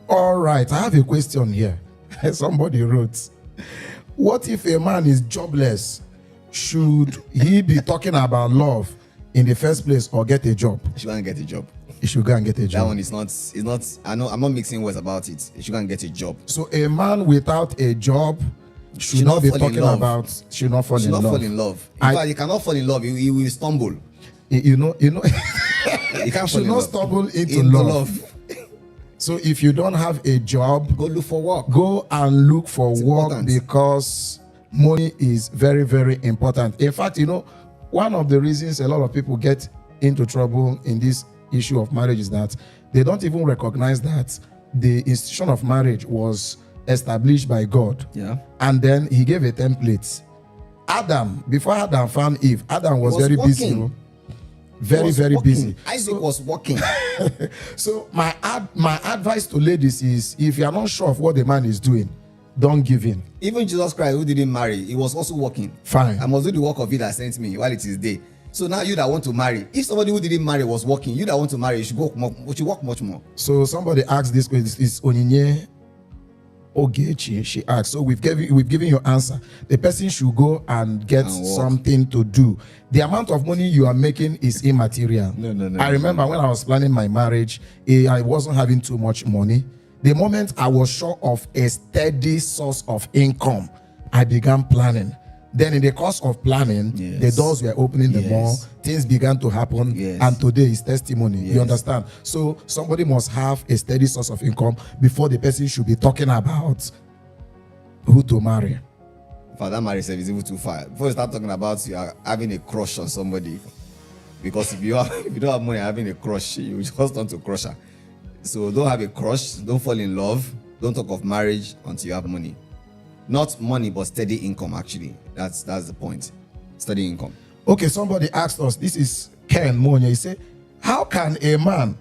All right, I have a question here. Somebody wrote, what if a man is jobless? Should he be talking about love in the first place or get a job? He should go and get a job. He should go and get a job. That one is not, I know, I'm not mixing words about it. He should go and get a job. So a man without a job should not be talking about, should not fall in love. Fall in love. In fact, he cannot fall in love. He will stumble. You know, He can't should fall in not love. stumble into love. So if you don't have a job, Go look for work. go and look for It's work important. because money is very, very important. In fact, you know, one of the reasons a lot of people get into trouble in this issue of marriage is that they don't even recognize that the institution of marriage was established by God. Yeah. And then he gave a template. Adam, before Adam found Eve, Adam was very busy. working. You know, very, very Working. busy. Isaac was working. So my advice to ladies is, if you are not sure of what the man is doing, don't give in. Even Jesus Christ, who didn't marry, he was also working. Fine. I must do the work of it that sent me while it is day. So now you that want to marry, if somebody who didn't marry was working, you that want to marry, you should work much more. So somebody asked this question, is Onyinye Ogechi? She asked. So we've given your answer. The person should go and get And work. something to do. The amount of money you are making is immaterial. No, I remember when I was planning my marriage, I wasn't having too much money. The moment I was sure of a steady source of income, I began planning. Then in the course of planning, Yes. the doors were opening the Yes. more, things began to happen, Yes. and today is testimony. You Yes. understand? So somebody must have a steady source of income before the person should be talking about who to marry. For that marriage service is even too far. Before you start talking about you are having a crush on somebody, because if you don't have money having a crush, you just want to crush her. So don't have a crush, don't fall in love, don't talk of marriage until you have money. Not money, but steady income. Actually, that's the point. Steady income. Okay, somebody asked us, this is Ken Monya. He said, how can a man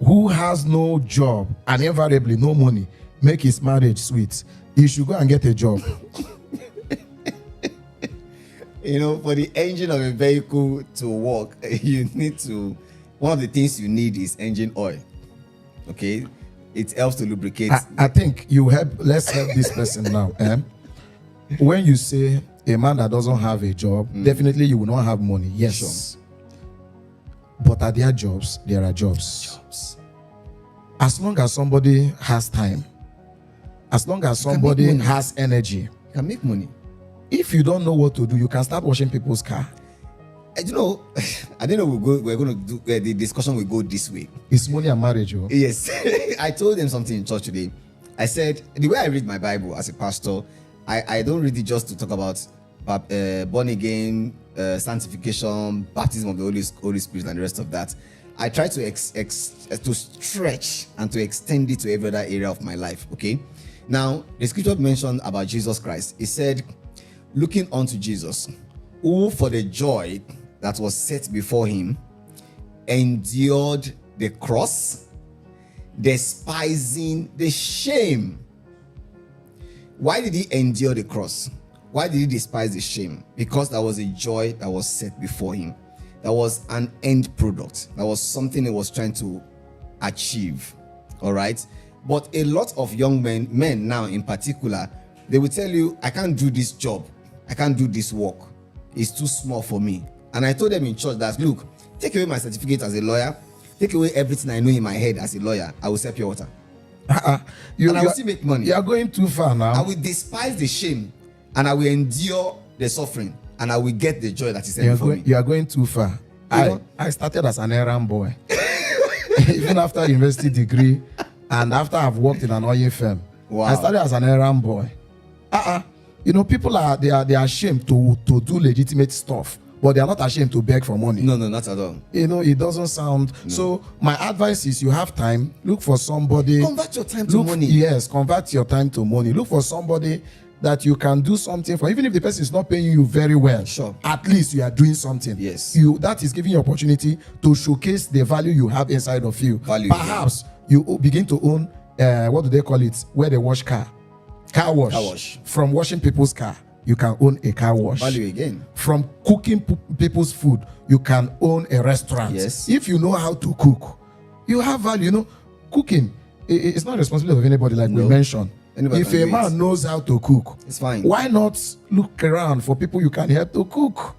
who has no job and invariably no money make his marriage sweet? He should go and get a job. You know, for the engine of a vehicle to work, you need to. One of the things you need is engine oil. Okay, it helps to lubricate. I think let's help this person now. When you say a man that doesn't have a job, definitely you will not have money. Yes. Sure. But at their jobs, there are jobs. As long as somebody has time, as long as somebody has energy, You can make money. if you don't know what to do, you can start washing people's car. I don't know. I didn't know we're going to do the discussion will go this way. It's money and marriage. Oh. Yes. I told them something in church today. I said, the way I read my Bible as a pastor, I don't read it just to talk about born again, sanctification, baptism of the Holy Spirit, and the rest of that. I try to to stretch and to extend it to every other area of my life. Okay. Now, the scripture mentioned about Jesus Christ. It said, looking unto Jesus, who for the joy that was set before him endured the cross, despising the shame. Why did he endure the cross? Why did he despise the shame? Because that was a joy that was set before him. That was an end product. That was something he was trying to achieve. All right. But a lot of young men now in particular, they will tell you, I can't do this job. I can't do this work. It's too small for me. And I told them in church that, look, take away my certificate as a lawyer, take away everything I know in my head as a lawyer, I will sell pure water. And I will still make money. You are going too far now. I will despise the shame and I will endure the suffering and I will get the joy that is set before me. You are going too far. I started as an errand boy. Even after university degree and after I've worked in an oil firm. Wow. I started as an errand boy. You know, people are ashamed to do legitimate stuff, but they are not ashamed to beg for money. No, not at all. You know, it doesn't sound. No. So my advice is, you have time, look for somebody. Convert your time to money. Yes, convert your time to money. Look for somebody that you can do something for. Even if the person is not paying you very well, sure, at least you are doing something. Yes. That is giving you opportunity to showcase the value you have inside of you. Perhaps you begin to own what do they call it? Where they wash car wash. Car wash. From washing people's car, you can own a car wash. Value again. From cooking people's food, you can own a restaurant. Yes. If you know how to cook, you have value. You know, cooking. it's not responsibility of anybody, like we mentioned. Anybody If a man knows how to cook, it's fine. Why not look around for people you can help to cook?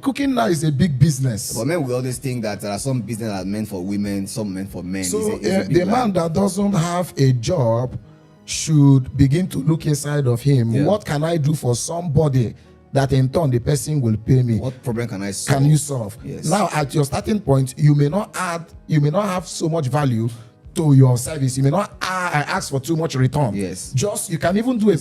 Cooking now is a big business. But men will always think that there are some business that are meant for women, some meant for men. So the man that doesn't have a job should begin to look inside of him. Yeah. What can I do for somebody that in turn the person will pay me? What problem can I solve? Can you solve? Yes. Now at your starting point, you may not have so much value to your service. You may not ask for too much return. Yes. Just you can even do a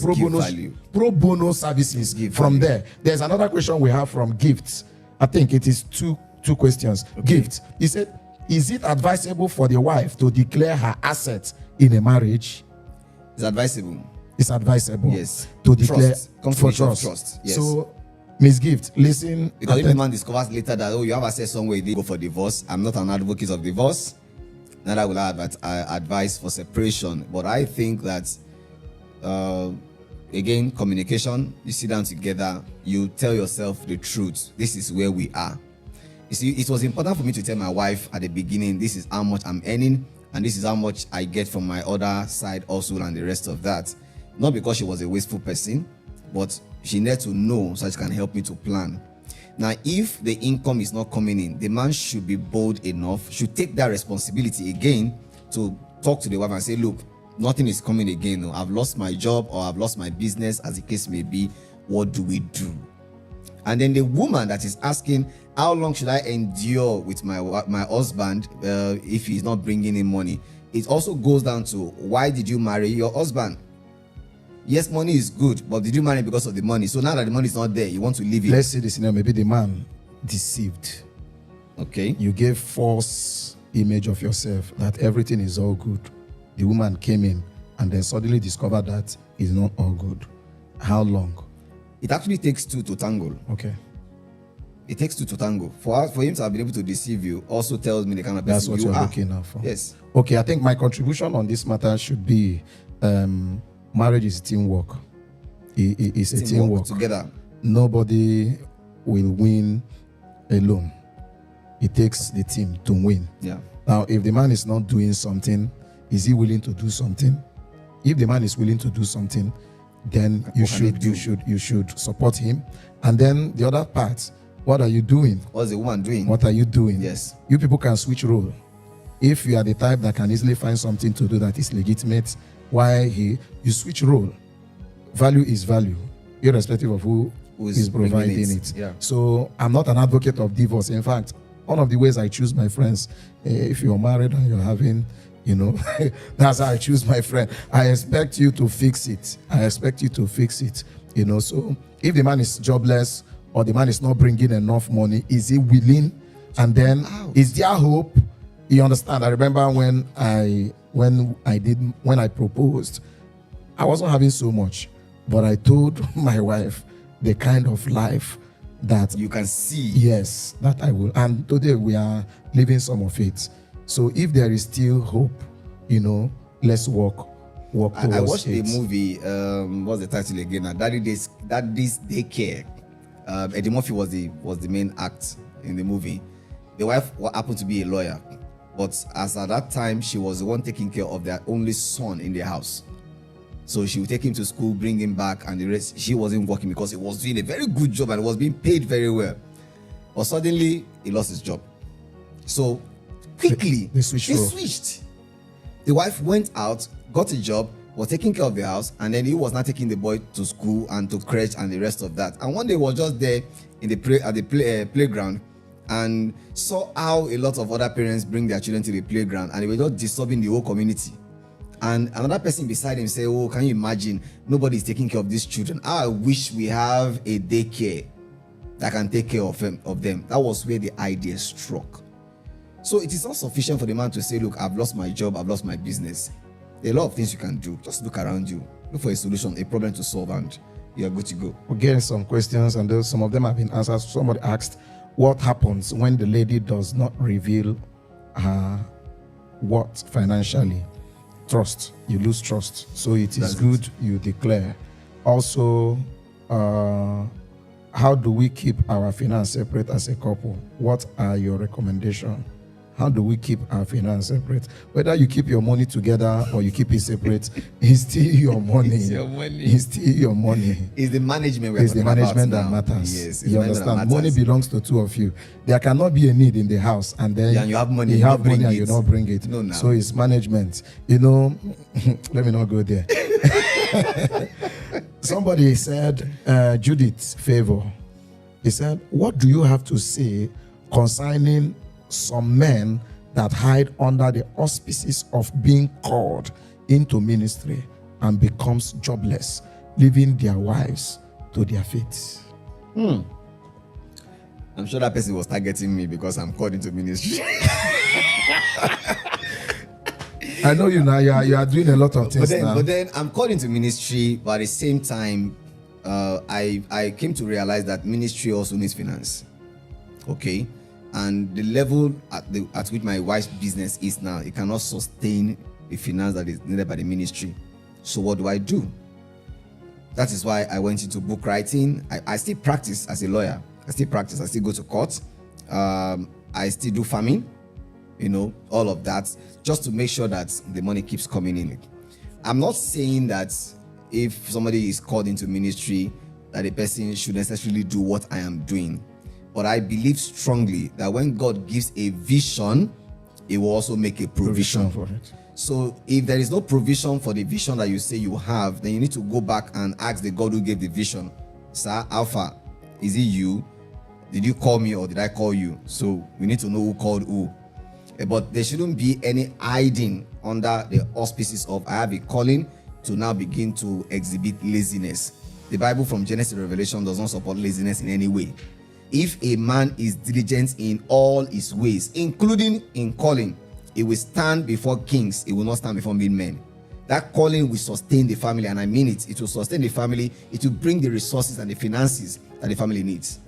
pro bono services from there. There's another question we have from Gifts. I think it is two questions. Okay. Gift. He said, is it advisable for the wife to declare her assets in a marriage? It's advisable. It's advisable. Yes. To declare for trust. Yes. So, Miss Gift, listen. Because if the man discovers later that, oh, you have access somewhere, you go for divorce. I'm not an advocate of divorce. Neither will I advise for separation. But I think that, again, communication, you sit down together, you tell yourself the truth. This is where we are. You see, it was important for me to tell my wife at the beginning, this is how much I'm earning, and this is how much I get from my other side also, and the rest of that. Not because she was a wasteful person, but she needed to know so she can help me to plan. Now, if the income is not coming in, the man should be bold enough, should take that responsibility again to talk to the wife and say, look, nothing is coming again. No, I've lost my job or I've lost my business, as the case may be. What do we do? And then the woman that is asking, how long should I endure with my husband if he's not bringing in money? It also goes down to, why did you marry your husband? Yes, money is good, but did you marry because of the money? So now that the money is not there, you want to leave it. Let's say this, maybe the man deceived. Okay. You gave false image of yourself that everything is all good. The woman came in and then suddenly discovered that it's not all good. How long? It actually takes two to tangle. Okay. It takes two to tangle. For him to have been able to deceive you also tells me the kind of person that's what you you're are. looking out for. Yes. Okay, I think my contribution on this matter should be marriage is teamwork. It's a teamwork. Together. Nobody will win alone. It takes the team to win. Yeah. Now, if the man is not doing something, is he willing to do something? If the man is willing to do something, then you should support him. And then the other part, what are you doing? What's the woman doing? What are you doing? Yes. You people can switch role. If you are the type that can easily find something to do that is legitimate, you switch role. Value is value, irrespective of who is providing it. Yeah. So I'm not an advocate of divorce. In fact, one of the ways I choose my friends, if you're married and you're having, that's how I choose my friend. I expect you to fix it. So if the man is jobless or the man is not bringing enough money, is he willing? And then is there hope? You understand? I remember when I proposed, I wasn't having so much, but I told my wife the kind of life that you can see. Yes, that I will. And today we are living some of it. So if there is still hope, let's walk towards it. I watched a movie. What's the title again? Daddy's Daycare. Eddie Murphy was the main act in the movie. The wife happened to be a lawyer, but as at that time, she was the one taking care of their only son in their house. So she would take him to school, bring him back, and the rest, she wasn't working because he was doing a very good job and was being paid very well. But suddenly, he lost his job. So quickly, they switched. The wife went out, got a job, was taking care of the house, and then he was not taking the boy to school and to crèche and the rest of that. And one day, he was just there in the playground and saw how a lot of other parents bring their children to the playground, and they were just disturbing the whole community. And another person beside him said, oh, can you imagine? Nobody is taking care of these children. I wish we have a daycare that can take care of them. That was where the idea struck. So it is not sufficient for the man to say, look, I've lost my job, I've lost my business. There are a lot of things you can do. Just look around you. Look for a solution, a problem to solve, and you're good to go. We're getting some questions, and some of them have been answered. Somebody asked, what happens when the lady does not reveal her worth financially? Trust. You lose trust. So it is good you declare. Also, how do we keep our finance separate as a couple? What are your recommendations? how do we keep our finance separate? Whether you keep your money together or you keep it separate, it's still your money. It's your money. It's still your money. It's the management. It's the management that matters. Yes, you understand? Money belongs to two of you. There cannot be a need in the house, and then and you have money. You have money, and you don't bring it. No, so it's management. You know, let me not go there. Somebody said, Judith's favor. He said, "What do you have to say concerning some men that hide under the auspices of being called into ministry and becomes jobless, leaving their wives to their fate?" I'm sure that person was targeting me because I'm called into ministry. I know you now. You are doing a lot of things now. But then I'm called into ministry, but at the same time, I came to realize that ministry also needs finance. Okay, and the level at which my wife's business is now, it cannot sustain the finance that is needed by the ministry. So what do? That is why I went into book writing. I still practice as a lawyer. I still go to court. I still do farming, all of that, just to make sure that the money keeps coming in. I'm not saying that if somebody is called into ministry, that the person should necessarily do what I am doing. But I believe strongly that when God gives a vision, He will also make a provision for it. So if there is no provision for the vision that you say you have, then you need to go back and ask the God who gave the vision, "Sir, Alpha, is it you? Did you call me or did I call you?" So we need to know who called who. But there shouldn't be any hiding under the auspices of "I have a calling," to now begin to exhibit laziness. The Bible from Genesis to Revelation does not support laziness in any way. If a man is diligent in all his ways, including in calling, he will stand before kings. He will not stand before men. That calling will sustain the family, and I mean it. It will sustain the family. It will bring the resources and the finances that the family needs.